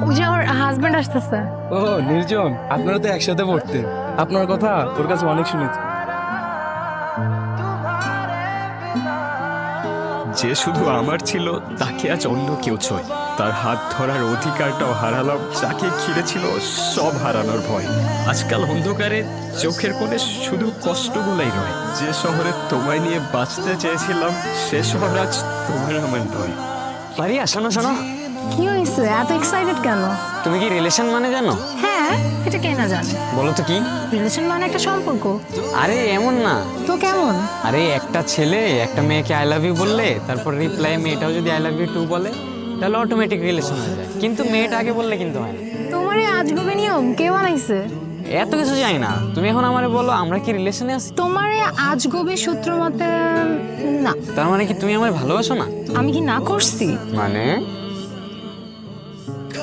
ওই যে আমার হাজবেন্ড আসতেছে। ও নির্জন, আপনারা তো একসাথে পড়তেন। আপনার কথা ওর কাছে অনেক শুনেছি। যে শুধু আমার ছিল তাকে আজ অন্য কেউ ছয়। তার হাত ধরার অধিকারটাও হারালাম, যাকে ঘিরে ছিল সব হারানোর ভয়। আজকাল অন্ধকারে চোখের কোণে শুধু কষ্টগুলাই রয়। যে শহরে তোমায় নিয়ে বাঁচতে চেয়েছিলাম, সে শহর আজ তোমার আমার নয়। মারিয়া, শোনো শোনো, কি হয়েছে, এত এক্সাইটেড কেন? তুমি কি রিলেশন মানে জানো? হ্যাঁ, এটা কে না জানে। বলো তো কি? রিলেশন মানে একটা সম্পর্ক। আরে এমন না। তো কেমন? আরে একটা ছেলে একটা মেয়েকে আই লাভ ইউ বললে, তারপর রিপ্লাই মেয়েটাও যদি আই লাভ ইউ টু বলে, তাহলে অটোমেটিক রিলেশন হয়ে যায়। কিন্তু মেয়েটা আগে বললে কিন্তু হয় না। তোমার এই আজগুবি নিয়ম কে বানাইছে? এত কিছু জানি না, তুমি এখন আমারে বলো আমরা কি রিলেশনে আছি? তোমার এই আজগুবি সূত্র মতে না। তার মানে কি তুমি আমার ভালোবাসো না? আমি কি না করছি? মানে